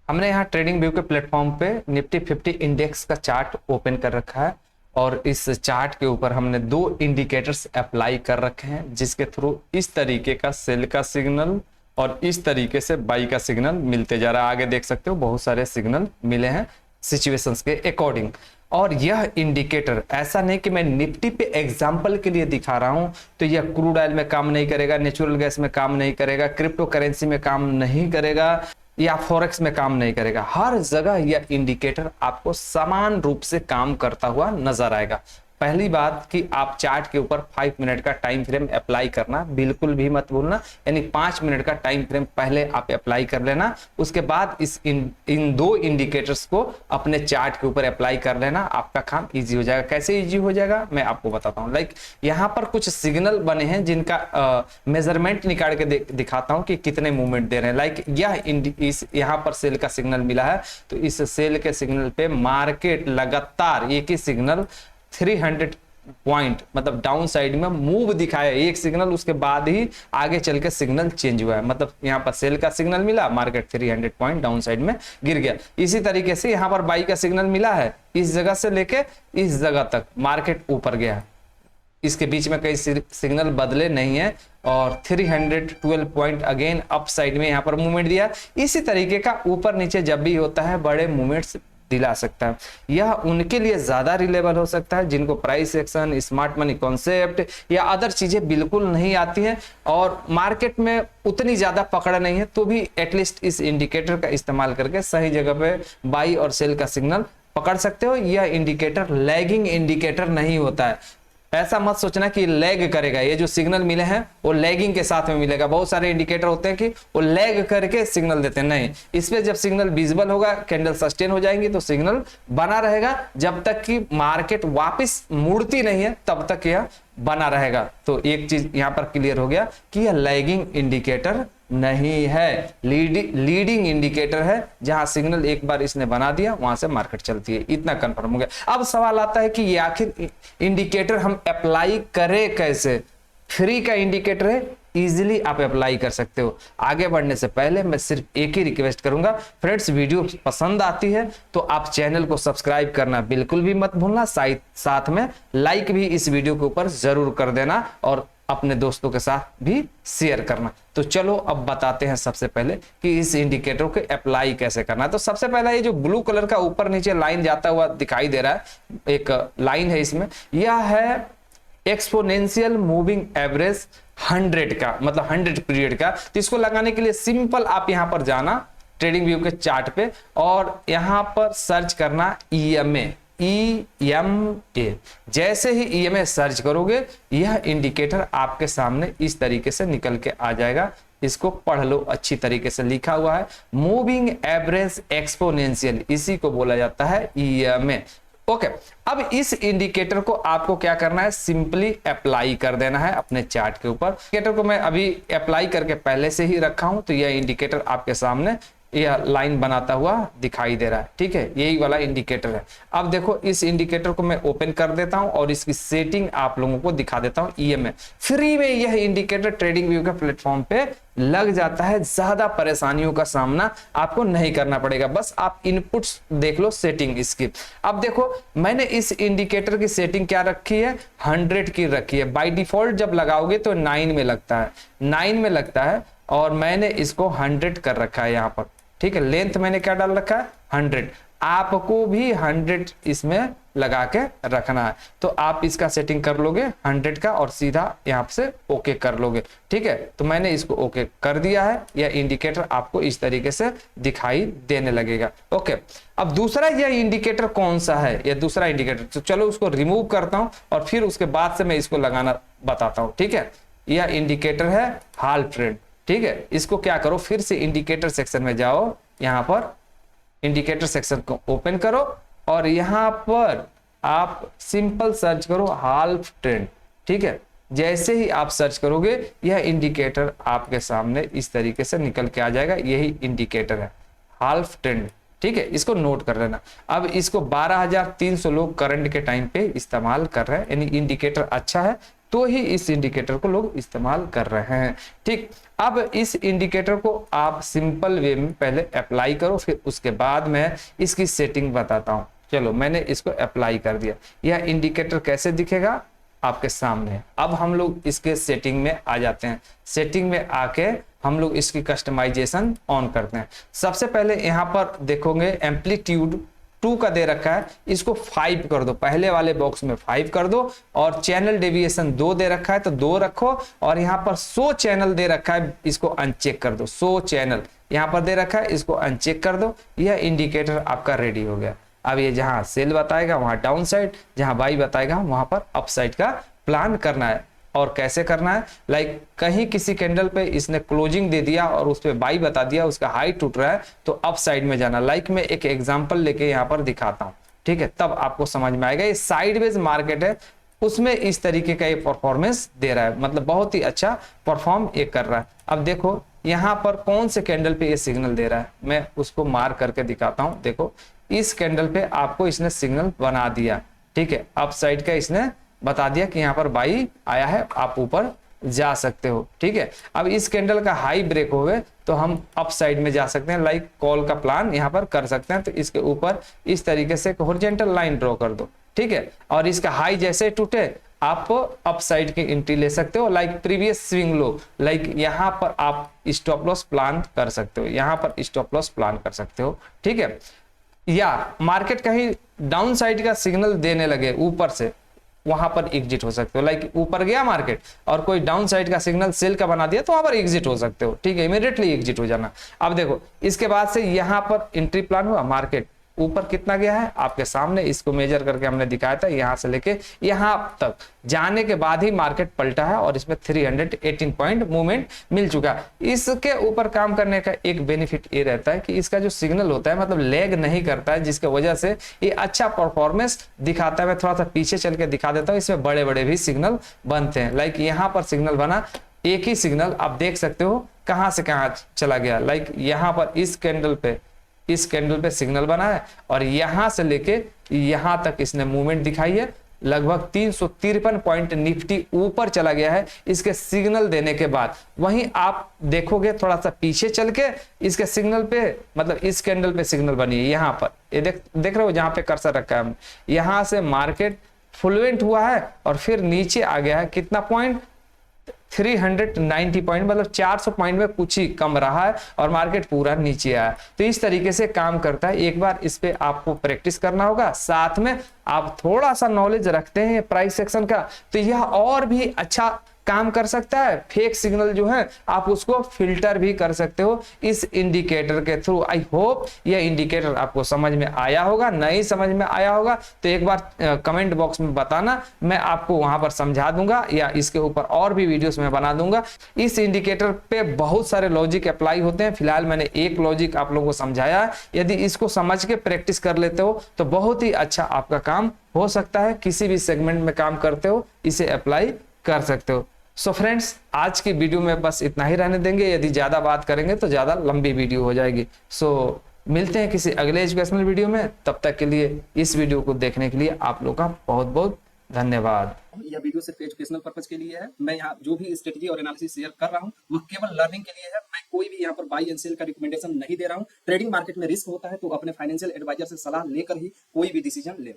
हमने यहाँ trading view के प्लेटफॉर्म पे निफ्टी 50 इंडेक्स का चार्ट ओपन कर रखा है और इस चार्ट के ऊपर हमने दो इंडिकेटर्स अप्लाई कर रखे हैं, जिसके थ्रू इस तरीके का सेल का सिग्नल और इस तरीके से बाई का सिग्नल मिलते जा रहा है। आगे देख सकते हो बहुत सारे सिग्नल मिले हैं सिचुएशंस के अकॉर्डिंग। और यह इंडिकेटर ऐसा नहीं कि मैं निफ्टी पे एग्जांपल के लिए दिखा रहा हूं, तो यह क्रूड ऑयल में काम नहीं करेगा, नेचुरल गैस में काम नहीं करेगा, क्रिप्टो करेंसी में काम नहीं करेगा या फॉरेक्स में काम नहीं करेगा। हर जगह यह इंडिकेटर आपको समान रूप से काम करता हुआ नजर आएगा। पहली बात कि आप चार्ट के ऊपर 5 मिनट का टाइम फ्रेम अप्लाई करना बिल्कुल भी मत भूलना, यानी 5 मिनट का टाइम फ्रेम पहले आप अप्लाई कर लेना। उसके बाद इन दो इंडिकेटर्स को अपने चार्ट के ऊपर अप्लाई कर लेना, आपका काम इजी हो जाएगा। कैसे इजी हो जाएगा मैं आपको बताता हूं। लाइक यहाँ पर कुछ सिग्नल बने हैं जिनका मेजरमेंट निकाल के दिखाता हूं कि कितने मूवमेंट दे रहे हैं। लाइक इस यहाँ पर सेल का सिग्नल मिला है, तो इस सेल के सिग्नल पे मार्केट लगातार एक ही सिग्नल 300 पॉइंट मतलब डाउन साइड में मूव दिखाया, एक सिग्नल उसके बाद ही आगे चल के सिग्नल चेंज हुआ है। मतलब यहाँ पर सेल का सिग्नल मिला, मार्केट 300 पॉइंट डाउन साइड में गिर गया। इसी तरीके से यहाँ पर बाई का सिग्नल मिला है, इस जगह से लेके इस जगह तक मार्केट ऊपर गया, इसके बीच में कई सिग्नल बदले नहीं है और 312 पॉइंट अगेन अप साइड में यहाँ पर मूवमेंट दिया। इसी तरीके का ऊपर नीचे जब भी होता है बड़े मूवमेंट्स दिला सकता है। यह उनके लिए ज्यादा रिलेबल हो सकता है जिनको price action, smart money concept या अदर चीजें बिल्कुल नहीं आती हैं और मार्केट में उतनी ज्यादा पकड़ नहीं है, तो भी एटलीस्ट इस इंडिकेटर का इस्तेमाल करके सही जगह पे बाई और सेल का सिग्नल पकड़ सकते हो। यह इंडिकेटर लैगिंग इंडिकेटर नहीं होता है। ऐसा मत सोचना कि लैग करेगा, ये जो सिग्नल मिले हैं वो लैगिंग के साथ में मिलेगा। बहुत सारे इंडिकेटर होते हैं कि वो लैग करके सिग्नल देते हैं, नहीं। इसमें जब सिग्नल विजिबल होगा, कैंडल सस्टेन हो जाएंगी तो सिग्नल बना रहेगा, जब तक कि मार्केट वापस मुड़ती नहीं है तब तक यह बना रहेगा। तो एक चीज यहां पर क्लियर हो गया कि यह लैगिंग इंडिकेटर नहीं है, लीडिंग इंडिकेटर है। जहां सिग्नल एक बार इसने बना दिया वहां से मार्केट चलती है, इतना कंफर्म हो गया। अब सवाल आता है कि ये आखिर इंडिकेटर हम अप्लाई करें कैसे। फ्री का इंडिकेटर है, इजीली आप अप्लाई कर सकते हो। आगे बढ़ने से पहले मैं सिर्फ एक ही रिक्वेस्ट करूंगा, फ्रेंड्स वीडियो पसंद आती है तो आप चैनल को सब्सक्राइब करना बिल्कुल भी मत भूलना, साथ में लाइक भी इस वीडियो के ऊपर जरूर कर देना और अपने दोस्तों के साथ भी शेयर करना। तो चलो अब बताते हैं सबसे पहले कि इस इंडिकेटर को अप्लाई कैसे करना है। तो सबसे पहला ये जो ब्लू कलर का ऊपर नीचे लाइन जाता हुआ दिखाई दे रहा है, एक लाइन है इसमें, यह है एक्सपोनेंशियल मूविंग एवरेज 100 का, मतलब 100 पीरियड का। तो इसको लगाने के लिए सिंपल आप यहां पर जाना ट्रेडिंग व्यू के चार्ट पे और यहां पर सर्च करना EMA। जैसे ही EMA सर्च करोगे यह इंडिकेटर आपके सामने इस तरीके से निकल के आ जाएगा। इसको पढ़ लो, अच्छी तरीके से लिखा हुआ है मूविंग एवरेज एक्सपोनेंशियल, इसी को बोला जाता है EMA। ओके, अब इस इंडिकेटर को आपको क्या करना है, सिंपली अप्लाई कर देना है अपने चार्ट के ऊपर। इंडिकेटर को मैं अभी अप्लाई करके पहले से ही रखा हूं, तो यह इंडिकेटर आपके सामने यह लाइन बनाता हुआ दिखाई दे रहा है, ठीक है, यही वाला इंडिकेटर है। अब देखो इस इंडिकेटर को मैं ओपन कर देता हूं और इसकी सेटिंग आप लोगों को दिखा देता हूं। EMA फ्री में यह इंडिकेटर ट्रेडिंग व्यू के प्लेटफॉर्म पे लग जाता है, ज्यादा परेशानियों का सामना आपको नहीं करना पड़ेगा, बस आप इनपुट्स देख लो सेटिंग इसकी। अब देखो मैंने इस इंडिकेटर की सेटिंग क्या रखी है, 100 की रखी है। बाय डिफॉल्ट जब लगाओगे तो 9 में लगता है, 9 में लगता है और मैंने इसको 100 कर रखा है यहाँ पर, ठीक है। लेंथ मैंने क्या डाल रखा है 100, आपको भी 100 इसमें लगा के रखना है। तो आप इसका सेटिंग कर लोगे 100 का और सीधा यहाँ से ओके कर लोगे, ठीक है। तो मैंने इसको ओके कर दिया है, यह इंडिकेटर आपको इस तरीके से दिखाई देने लगेगा। ओके, अब दूसरा यह इंडिकेटर कौन सा है, यह दूसरा इंडिकेटर, तो चलो उसको रिमूव करता हूं और फिर उसके बाद से मैं इसको लगाना बताता हूं, ठीक है। यह इंडिकेटर है हाल्फ ट्रेंड, ठीक है। इसको क्या करो, फिर से इंडिकेटर सेक्शन में जाओ, यहां पर इंडिकेटर सेक्शन को ओपन करो और यहां पर आप सिंपल सर्च करो हाल्फ ट्रेंड, ठीक है। जैसे ही आप सर्च करोगे यह इंडिकेटर आपके सामने इस तरीके से निकल के आ जाएगा, यही इंडिकेटर है हाल्फ ट्रेंड, ठीक है। इसको नोट कर लेना। अब इसको 12,300 लोग करंट के टाइम पे इस्तेमाल कर रहे हैं, यानी इंडिकेटर अच्छा है। तो ही इस इंडिकेटर को लोग इस्तेमाल कर रहे हैं। ठीक, अब इस इंडिकेटर को आप सिंपल वे में पहले अप्लाई करो, फिर उसके बाद मैं इसकी सेटिंग बताता हूं। चलो, मैंने इसको अप्लाई कर दिया। यह इंडिकेटर कैसे दिखेगा आपके सामने। अब हम लोग इसके सेटिंग में आ जाते हैं। सेटिंग में आके हम लोग इसकी कस्टमाइजेशन ऑन करते हैं। सबसे पहले यहाँ पर देखोगे एम्पलीट्यूड 2 का दे रखा है, इसको 5 कर दो, पहले वाले बॉक्स में 5 कर दो। और चैनल डेविएशन 2 दे रखा है तो 2 रखो। और यहाँ पर 100 चैनल दे रखा है, इसको अनचेक कर दो। 100 चैनल यहाँ पर दे रखा है, इसको अनचेक कर दो। यह इंडिकेटर आपका रेडी हो गया। अब ये जहां सेल बताएगा वहां डाउन साइड, जहां बाई बताएगा वहां पर अप साइड का प्लान करना है। और कैसे करना है, लाइक कहीं किसी कैंडल पे इसने क्लोजिंग दे दिया और उस पे बाई बता दिया, उसका हाई टूट रहा है, तो अप साइड में जाना। लाइक मैं एक एग्जांपल लेके यहाँ पर दिखाता हूँ, ठीक है, तब आपको समझ में आएगा। ये साइडवेज मार्केट है, उसमें इस तरीके का ये परफॉर्मेंस दे रहा है, मतलब बहुत ही अच्छा परफॉर्म ये कर रहा है। अब देखो यहाँ पर कौन से कैंडल पे ये सिग्नल दे रहा है, मैं उसको मार्क करके दिखाता हूँ। देखो इस कैंडल पे आपको इसने सिग्नल बना दिया, ठीक है, अप साइड का इसने बता दिया कि यहाँ पर बाई आया है, आप ऊपर जा सकते हो, ठीक है। अब इस कैंडल का हाई ब्रेक हो गए तो हम अप साइड में जा सकते हैं, लाइक कॉल का प्लान यहाँ पर कर सकते हैं। तो इसके ऊपर इस तरीके से हॉरिजॉन्टल लाइन ड्रॉ कर दो, ठीक है। और इसका हाई जैसे टूटे आप अप साइड की एंट्री ले सकते हो, like previous swing low, like यहाँ पर आप स्टॉप लॉस प्लान कर सकते हो, यहाँ पर स्टॉप लॉस प्लान कर सकते हो, ठीक है। या मार्केट कहीं डाउन साइड का सिग्नल देने लगे ऊपर से, वहां पर एग्जिट हो सकते हो। लाइक ऊपर गया मार्केट और कोई डाउन साइड का सिग्नल सेल का बना दिया तो वहां पर एग्जिट हो सकते हो, ठीक है, इमीडिएटली एग्जिट हो जाना। अब देखो इसके बाद से यहां पर एंट्री प्लान हुआ, मार्केट ऊपर कितना गया है आपके सामने, इसको मेजर करके हमने दिखाया था। यहां से लेके यहां तक जाने के बाद ही मार्केट पलटा है और इसमें 318 पॉइंट मूवमेंट मिल चुका है। इसके ऊपर काम करने का एक बेनिफिट ये रहता है कि इसका जो सिग्नल होता है मतलब लैग नहीं करता है, जिसकी वजह से ये अच्छा परफॉर्मेंस दिखाता है। मैं थोड़ा सा पीछे चल के दिखा देता हूँ, इसमें बड़े बड़े भी सिग्नल बनते हैं। लाइक यहाँ पर सिग्नल बना, एक ही सिग्नल आप देख सकते हो कहां से कहां चला गया। लाइक यहाँ पर इस कैंडल पे सिग्नल बना है और यहां से लेके यहां तक इसने मूवमेंट दिखाई है। लगभग 353 पॉइंट निफ्टी ऊपर चला गया है इसके सिग्नल देने के बाद। वहीं आप देखोगे थोड़ा सा पीछे चल के इसके सिग्नल पे, मतलब इस कैंडल पे सिग्नल बनी है यहाँ पर, ये देख रहे हो जहां पे कर्सर रखा है, यहां से मार्केट फ्लुएंट हुआ है और फिर नीचे आ गया है। कितना पॉइंट, 390 पॉइंट, मतलब 400 पॉइंट में कुछ ही कम रहा है और मार्केट पूरा नीचे आया। तो इस तरीके से काम करता है। एक बार इस पे आपको प्रैक्टिस करना होगा, साथ में आप थोड़ा सा नॉलेज रखते हैं प्राइस सेक्शन का तो यह और भी अच्छा काम कर सकता है। फेक सिग्नल जो है आप उसको फिल्टर भी कर सकते हो इस इंडिकेटर के थ्रू। आई होप यह इंडिकेटर आपको समझ में आया होगा। नहीं समझ में आया होगा तो एक बार कमेंट बॉक्स में बताना, मैं आपको वहां पर समझा दूंगा या इसके ऊपर और भी वीडियोस में बना दूंगा। इस इंडिकेटर पे बहुत सारे लॉजिक अप्लाई होते हैं, फिलहाल मैंने एक लॉजिक आप लोगों को समझाया है। यदि इसको समझ के प्रैक्टिस कर लेते हो तो बहुत ही अच्छा आपका काम हो सकता है। किसी भी सेगमेंट में काम करते हो इसे अप्लाई कर सकते हो। सो फ्रेंड्स, आज की वीडियो में बस इतना ही रहने देंगे, यदि ज्यादा बात करेंगे तो ज्यादा लंबी वीडियो हो जाएगी। सो मिलते हैं किसी अगले एजुकेशनल वीडियो में, तब तक के लिए इस वीडियो को देखने के लिए आप लोगों का बहुत बहुत धन्यवाद। यह वीडियो सिर्फ एजुकेशनल पर्पज के लिए है। मैं यहाँ जो भी स्ट्रेटजी और एनालिसिस शेयर कर रहा हूँ वो केवल लर्निंग के लिए है। मैं कोई भी यहाँ पर बाई एंड सेल का रिकमेंडेशन नहीं दे रहा हूँ। ट्रेडिंग मार्केट में रिस्क होता है तो अपने फाइनेंशियल एडवाइजर से सलाह लेकर ही कोई भी डिसीजन ले।